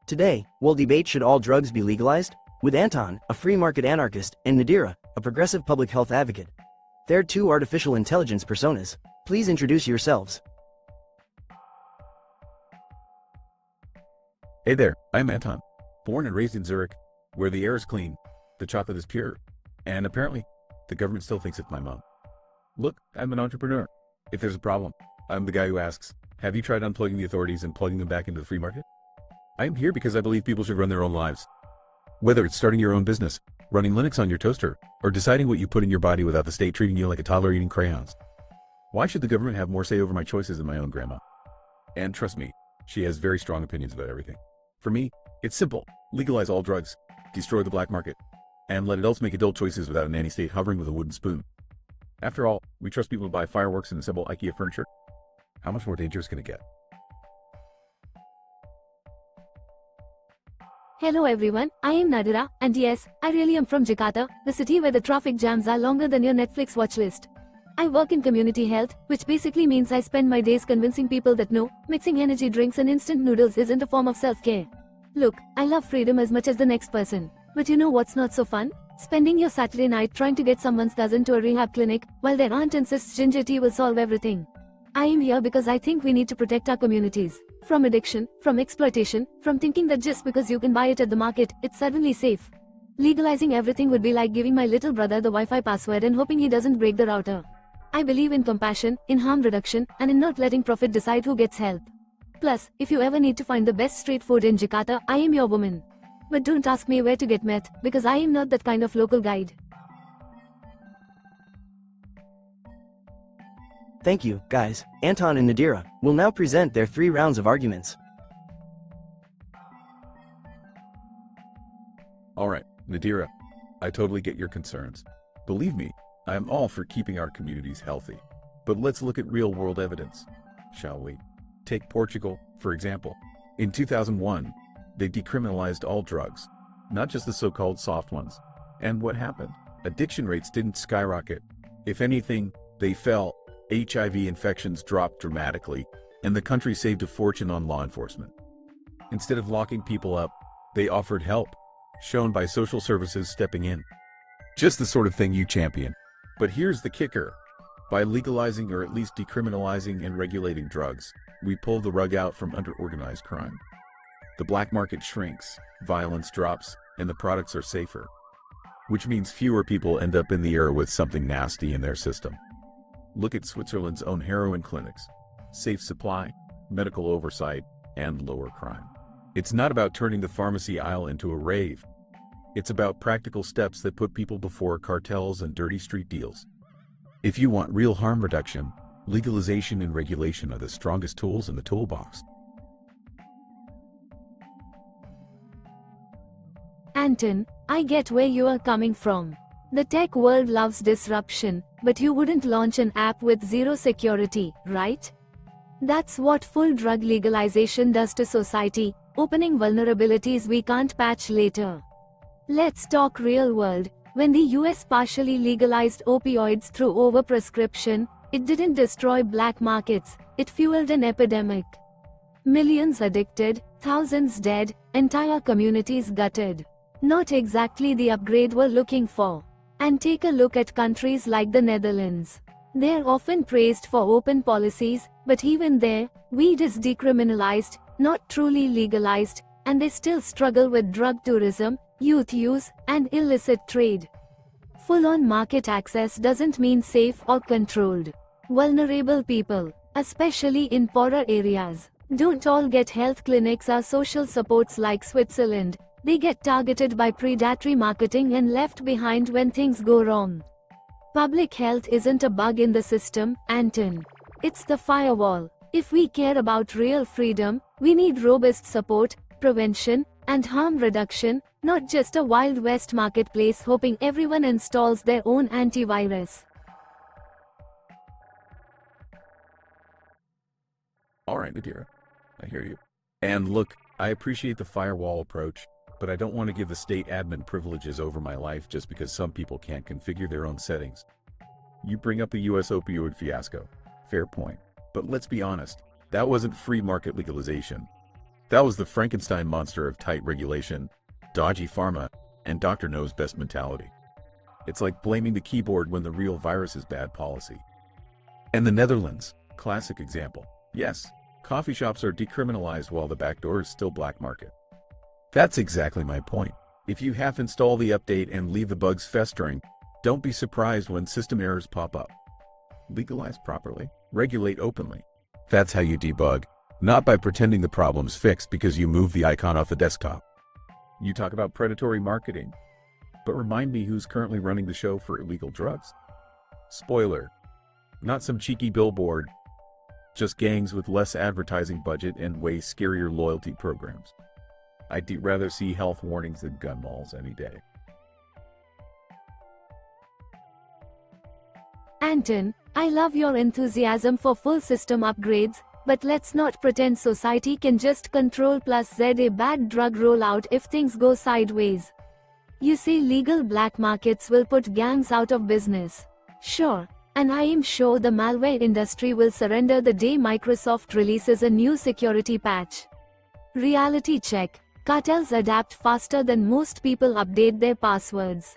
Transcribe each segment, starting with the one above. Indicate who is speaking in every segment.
Speaker 1: Today, we'll debate should all drugs be legalized, with Anton, a free market anarchist, and Nadira, a progressive public health advocate. They're two artificial intelligence personas. Please introduce yourselves.
Speaker 2: Hey there, I'm Anton. Born and raised in Zurich, where the air is clean, the chocolate is pure, and apparently, the government still thinks it's my mom. Look, I'm an entrepreneur. If there's a problem, I'm the guy who asks, have you tried unplugging the authorities and plugging them back into the free market? I am here because I believe people should run their own lives. Whether it's starting your own business, running Linux on your toaster, or deciding what you put in your body without the state treating you like a toddler eating crayons. Why should the government have more say over my choices than my own grandma? And trust me, she has very strong opinions about everything. For me, it's simple. Legalize all drugs, destroy the black market, and let adults make adult choices without a nanny state hovering with a wooden spoon. After all, we trust people to buy fireworks and assemble IKEA furniture. How much more dangerous can it get?
Speaker 3: Hello everyone, I am Nadira, and yes, I really am from Jakarta, the city where the traffic jams are longer than your Netflix watch list. I work in community health, which basically means I spend my days convincing people that no, mixing energy drinks and instant noodles isn't a form of self-care. Look, I love freedom as much as the next person. But you know what's not so fun? Spending your Saturday night trying to get someone's cousin to a rehab clinic, while their aunt insists ginger tea will solve everything. I am here because I think we need to protect our communities. From addiction, from exploitation, from thinking that just because you can buy it at the market, it's suddenly safe. Legalizing everything would be like giving my little brother the Wi-Fi password and hoping he doesn't break the router. I believe in compassion, in harm reduction, and in not letting profit decide who gets help. Plus, if you ever need to find the best street food in Jakarta, I am your woman. But don't ask me where to get meth, because I am not that kind of local guide.
Speaker 1: Thank you, guys. Anton and Nadira will now present their 3 rounds of arguments.
Speaker 2: Alright, Nadira, I totally get your concerns. Believe me, I am all for keeping our communities healthy. But let's look at real-world evidence, shall we? Take Portugal, for example. In 2001, they decriminalized all drugs, not just the so-called soft ones. And what happened? Addiction rates didn't skyrocket. If anything, they fell. HIV infections dropped dramatically, and the country saved a fortune on law enforcement. Instead of locking people up, they offered help, shown by social services stepping in. Just the sort of thing you champion. But here's the kicker. By legalizing or at least decriminalizing and regulating drugs, we pull the rug out from under organized crime. The black market shrinks, violence drops, and the products are safer. Which means fewer people end up in the air with something nasty in their system. Look at Switzerland's own heroin clinics. Safe supply, medical oversight, and lower crime. It's not about turning the pharmacy aisle into a rave. It's about practical steps that put people before cartels and dirty street deals. If you want real harm reduction, legalization and regulation are the strongest tools in the toolbox.
Speaker 3: Anton, I get where you are coming from. The tech world loves disruption, but you wouldn't launch an app with zero security, right? That's what full drug legalization does to society, opening vulnerabilities we can't patch later. Let's talk real world. When the US partially legalized opioids through overprescription, it didn't destroy black markets, it fueled an epidemic. Millions addicted, thousands dead, entire communities gutted. Not exactly the upgrade we're looking for. And take a look at countries like the Netherlands. They're often praised for open policies, but even there, weed is decriminalized, not truly legalized, and they still struggle with drug tourism, youth use, and illicit trade. Full-on market access doesn't mean safe or controlled. Vulnerable people, especially in poorer areas, don't all get health clinics or social supports like Switzerland. They get targeted by predatory marketing and left behind when things go wrong. Public health isn't a bug in the system, Anton. It's the firewall. If we care about real freedom, we need robust support, prevention, and harm reduction, not just a Wild West marketplace hoping everyone installs their own antivirus.
Speaker 2: Alright, Nadira, I hear you. And look, I appreciate the firewall approach, but I don't want to give the state admin privileges over my life just because some people can't configure their own settings. You bring up the US opioid fiasco. Fair point. But let's be honest, that wasn't free market legalization. That was the Frankenstein monster of tight regulation, dodgy pharma, and doctor knows best mentality. It's like blaming the keyboard when the real virus is bad policy. And the Netherlands, classic example. Yes, coffee shops are decriminalized while the back door is still black market. That's exactly my point. If you half install the update and leave the bugs festering, don't be surprised when system errors pop up. Legalize properly, regulate openly. That's how you debug, not by pretending the problem's fixed because you move the icon off the desktop. You talk about predatory marketing, but remind me who's currently running the show for illegal drugs. Spoiler, not some cheeky billboard, just gangs with less advertising budget and way scarier loyalty programs. I'd rather see health warnings than gun malls any day.
Speaker 3: Anton, I love your enthusiasm for full system upgrades, but let's not pretend society can just control plus Z a bad drug rollout if things go sideways. You say legal black markets will put gangs out of business. Sure, and I am sure the malware industry will surrender the day Microsoft releases a new security patch. Reality check. Cartels adapt faster than most people update their passwords.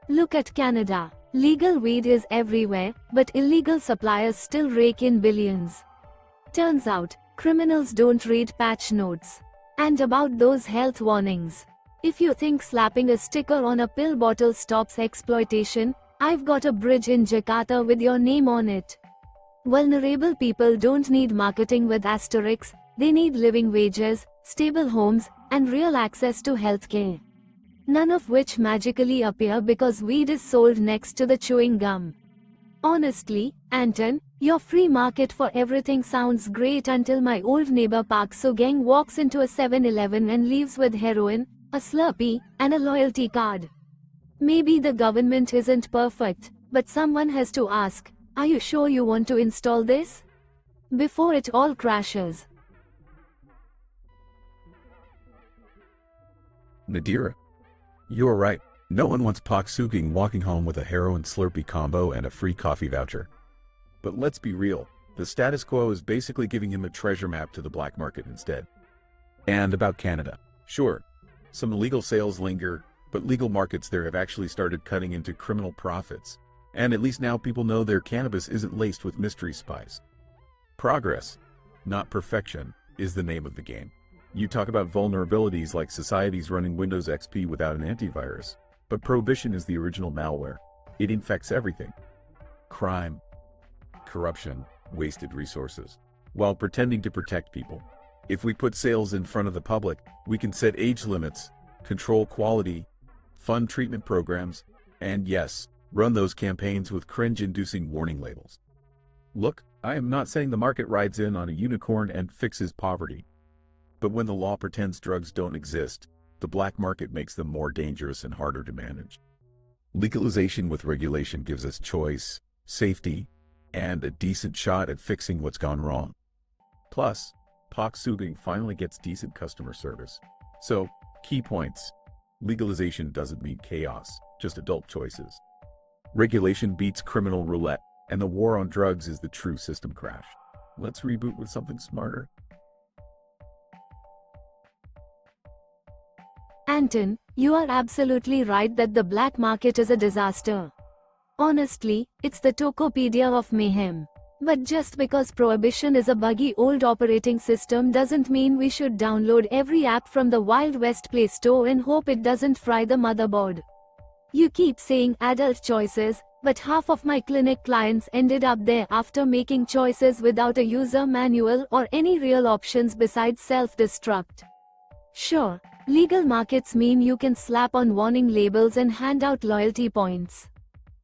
Speaker 3: Look at Canada. Legal weed is everywhere, but illegal suppliers still rake in billions. Turns out, criminals don't read patch notes. And about those health warnings. If you think slapping a sticker on a pill bottle stops exploitation, I've got a bridge in Jakarta with your name on it. Vulnerable people don't need marketing with asterisks, they need living wages, stable homes, and real access to healthcare. None of which magically appear because weed is sold next to the chewing gum. Honestly, Anton, your free market for everything sounds great until my old neighbor Park So Gang walks into a 7-Eleven and leaves with heroin, a Slurpee, and a loyalty card. Maybe the government isn't perfect, but someone has to ask, are you sure you want to install this? Before it all crashes.
Speaker 2: Nadira, you are right. No one wants Pak Sugeng walking home with a heroin Slurpee combo and a free coffee voucher. But let's be real, the status quo is basically giving him a treasure map to the black market instead. And about Canada. Sure, some illegal sales linger, but legal markets there have actually started cutting into criminal profits. And at least now people know their cannabis isn't laced with mystery spice. Progress, not perfection, is the name of the game. You talk about vulnerabilities like societies running Windows XP without an antivirus, but prohibition is the original malware. It infects everything. Crime, corruption, wasted resources, while pretending to protect people. If we put sales in front of the public, we can set age limits, control quality, fund treatment programs, and yes, run those campaigns with cringe-inducing warning labels. Look, I am not saying the market rides in on a unicorn and fixes poverty. But when the law pretends drugs don't exist, the black market makes them more dangerous and harder to manage. Legalization with regulation gives us choice, safety, and a decent shot at fixing what's gone wrong. Plus, Pak Sugeng finally gets decent customer service. So, key points. Legalization doesn't mean chaos, just adult choices. Regulation beats criminal roulette, and the war on drugs is the true system crash. Let's reboot with something smarter.
Speaker 3: Anton, you are absolutely right that the black market is a disaster. Honestly, it's the Tokopedia of mayhem. But just because prohibition is a buggy old operating system doesn't mean we should download every app from the Wild West Play Store and hope it doesn't fry the motherboard. You keep saying adult choices, but half of my clinic clients ended up there after making choices without a user manual or any real options besides self-destruct. Sure, legal markets mean you can slap on warning labels and hand out loyalty points.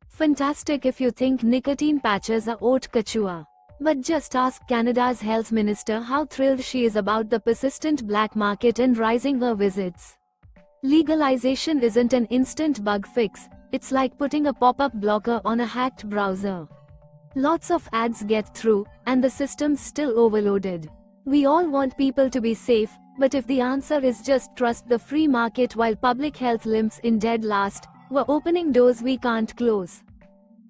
Speaker 3: Fantastic if you think nicotine patches are haute couture. But just ask Canada's health minister how thrilled she is about the persistent black market and rising her visits. Legalization isn't an instant bug fix, it's like putting a pop-up blocker on a hacked browser. Lots of ads get through, and the system's still overloaded. We all want people to be safe, but if the answer is just trust the free market while public health limps in dead last, we're opening doors we can't close.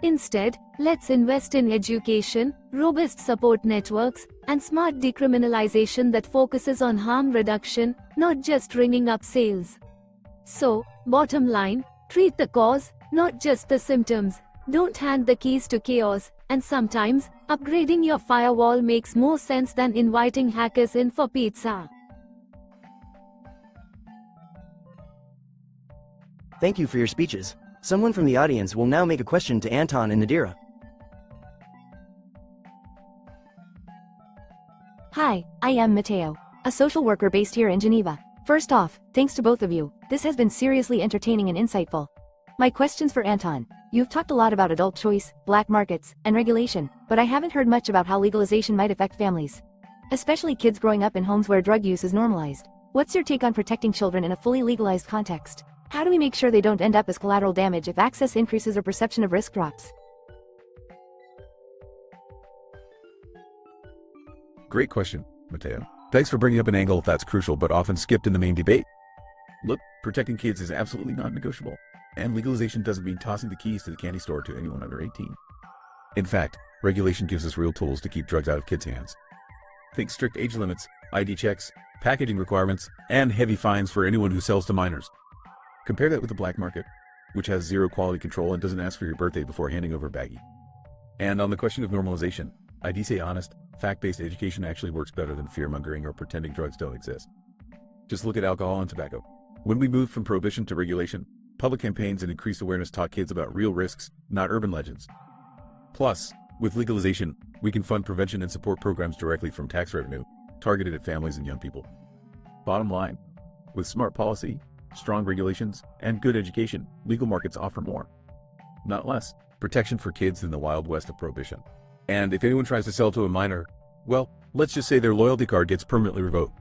Speaker 3: Instead, let's invest in education, robust support networks, and smart decriminalization that focuses on harm reduction, not just ringing up sales. So, bottom line, treat the cause, not just the symptoms. Don't hand the keys to chaos, and sometimes, upgrading your firewall makes more sense than inviting hackers in for pizza.
Speaker 1: Thank you for your speeches. Someone from the audience will now make a question to Anton and Nadira.
Speaker 4: Hi, I am Matteo, a social worker based here in Geneva. First off, thanks to both of you, this has been seriously entertaining and insightful. My question's for Anton. You've talked a lot about adult choice, black markets, and regulation, but I haven't heard much about how legalization might affect families. Especially kids growing up in homes where drug use is normalized. What's your take on protecting children in a fully legalized context? How do we make sure they don't end up as collateral damage if access increases or perception of risk drops?
Speaker 2: Great question, Matteo. Thanks for bringing up an angle that's crucial but often skipped in the main debate. Look, protecting kids is absolutely non-negotiable, and legalization doesn't mean tossing the keys to the candy store to anyone under 18. In fact, regulation gives us real tools to keep drugs out of kids' hands. Think strict age limits, ID checks, packaging requirements, and heavy fines for anyone who sells to minors. Compare that with the black market, which has zero quality control and doesn't ask for your birthday before handing over a baggie. And on the question of normalization, I'd say honest, fact-based education actually works better than fear-mongering or pretending drugs don't exist. Just look at alcohol and tobacco. When we moved from prohibition to regulation, public campaigns and increased awareness taught kids about real risks, not urban legends. Plus, with legalization, we can fund prevention and support programs directly from tax revenue, targeted at families and young people. Bottom line, with smart policy, strong regulations, and good education, legal markets offer more, not less, protection for kids than the Wild West of prohibition. And if anyone tries to sell to a minor, well, let's just say their loyalty card gets permanently revoked.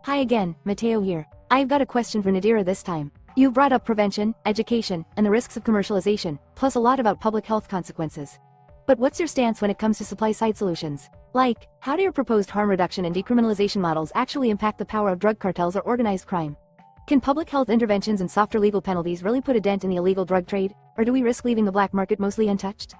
Speaker 4: Hi again, Matteo here. I've got a question for Nadira this time. You brought up prevention, education, and the risks of commercialization, plus a lot about public health consequences. But what's your stance when it comes to supply-side solutions? Like, how do your proposed harm reduction and decriminalization models actually impact the power of drug cartels or organized crime? Can public health interventions and softer legal penalties really put a dent in the illegal drug trade, or do we risk leaving the black market mostly untouched?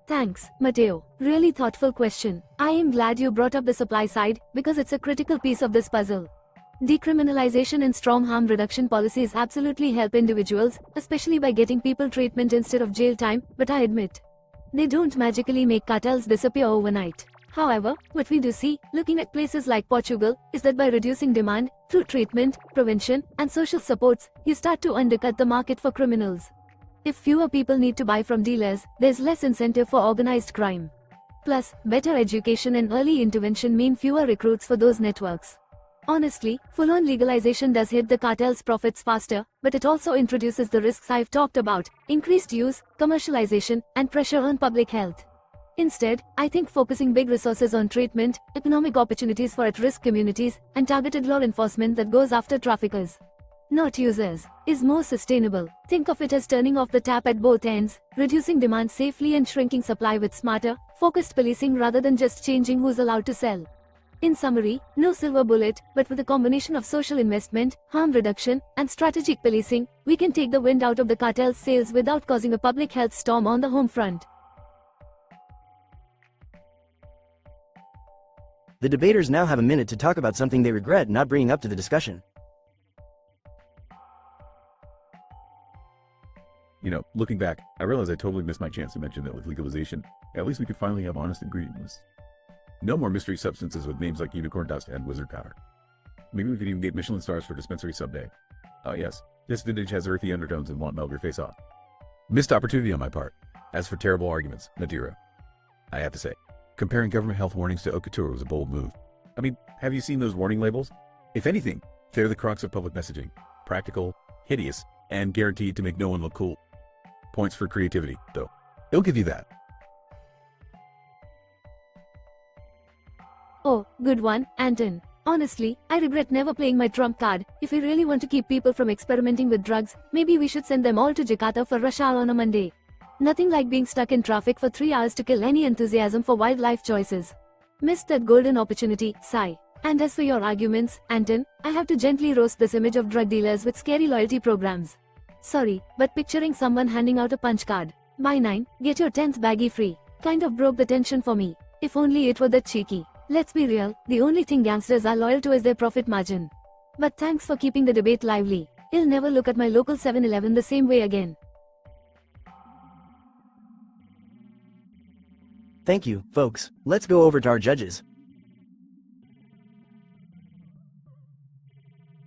Speaker 3: Thanks, Matteo. Really thoughtful question. I am glad you brought up the supply side, because it's a critical piece of this puzzle. Decriminalization and strong harm reduction policies absolutely help individuals, especially by getting people treatment instead of jail time, but I admit, they don't magically make cartels disappear overnight. However, what we do see, looking at places like Portugal, is that by reducing demand, through treatment, prevention, and social supports, you start to undercut the market for criminals. If fewer people need to buy from dealers, there's less incentive for organized crime. Plus, better education and early intervention mean fewer recruits for those networks. Honestly, full-on legalization does hit the cartel's profits faster, but it also introduces the risks I've talked about: increased use, commercialization, and pressure on public health. Instead, I think focusing big resources on treatment, economic opportunities for at-risk communities, and targeted law enforcement that goes after traffickers, not users, is more sustainable. Think of it as turning off the tap at both ends, reducing demand safely and shrinking supply with smarter, focused policing rather than just changing who's allowed to sell. In summary, no silver bullet, but with a combination of social investment, harm reduction, and strategic policing, we can take the wind out of the cartel's sails without causing a public health storm on the home front.
Speaker 1: The debaters now have a minute to talk about something they regret not bringing up to the discussion.
Speaker 2: You know, looking back, I realize I totally missed my chance to mention that with legalization, at least we could finally have honest ingredient lists. No more mystery substances with names like unicorn dust and wizard powder. Maybe we could even get Michelin stars for dispensary someday. Oh yes, this vintage has earthy undertones and won't melt your face off. Missed opportunity on my part. As for terrible arguments, Nadira, I have to say, comparing government health warnings to haute couture was a bold move. I mean, have you seen those warning labels? If anything, they're the crux of public messaging. Practical, hideous, and guaranteed to make no one look cool. Points for creativity, though. They'll give you that.
Speaker 3: Oh, good one, Anton. Honestly, I regret never playing my trump card. If we really want to keep people from experimenting with drugs, maybe we should send them all to Jakarta for rush hour on a Monday. Nothing like being stuck in traffic for 3 hours to kill any enthusiasm for wildlife choices. Missed that golden opportunity, sigh. And as for your arguments, Anton, I have to gently roast this image of drug dealers with scary loyalty programs. Sorry, but picturing someone handing out a punch card. Buy 9, get your 10th baggie free. Kind of broke the tension for me. If only it were that cheeky. Let's be real, the only thing gangsters are loyal to is their profit margin. But thanks for keeping the debate lively. I'll never look at my local 7-Eleven the same way again.
Speaker 1: Thank you, folks. Let's go over to our judges.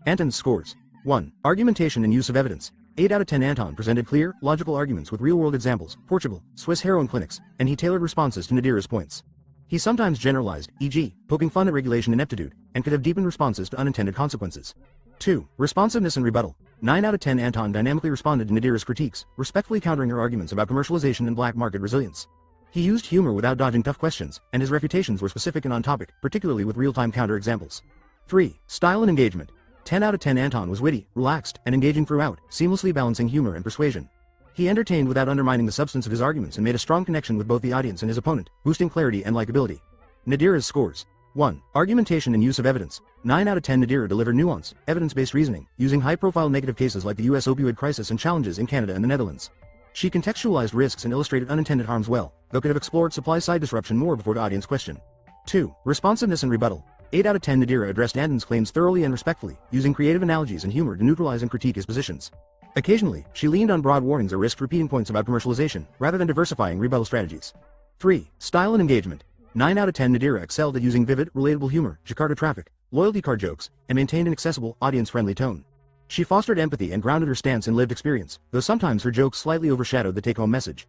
Speaker 5: Anton's scores. 1. Argumentation and use of evidence. 8 out of 10. Anton presented clear, logical arguments with real-world examples, Portugal, Swiss heroin clinics, and he tailored responses to Nadira's points. He sometimes generalized, e.g., poking fun at regulation ineptitude, and could have deepened responses to unintended consequences. 2. Responsiveness and rebuttal. 9 out of 10. Anton dynamically responded to Nadira's critiques, respectfully countering her arguments about commercialization and black market resilience. He used humor without dodging tough questions, and his refutations were specific and on topic, particularly with real-time counter-examples. 3. Style and engagement. 10 out of 10. Anton was witty, relaxed, and engaging throughout, seamlessly balancing humor and persuasion. He entertained without undermining the substance of his arguments and made a strong connection with both the audience and his opponent, boosting clarity and likability. Nadira's scores. 1. Argumentation and use of evidence. 9 out of 10. Nadira delivered nuance, evidence-based reasoning, using high-profile negative cases like the U.S. opioid crisis and challenges in Canada and the Netherlands. She contextualized risks and illustrated unintended harms well, though could have explored supply-side disruption more before the audience question. 2. Responsiveness and rebuttal. 8 out of 10. Nadira addressed Anton's claims thoroughly and respectfully, using creative analogies and humor to neutralize and critique his positions. Occasionally, she leaned on broad warnings or risked repeating points about commercialization, rather than diversifying rebuttal strategies. 3. Style and engagement. 9 out of 10. Nadira excelled at using vivid, relatable humor, Jakarta traffic, loyalty card jokes, and maintained an accessible, audience-friendly tone. She fostered empathy and grounded her stance in lived experience, though sometimes her jokes slightly overshadowed the take-home message.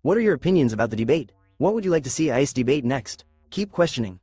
Speaker 1: What are your opinions about the debate? What would you like to see ICE debate next? Keep questioning.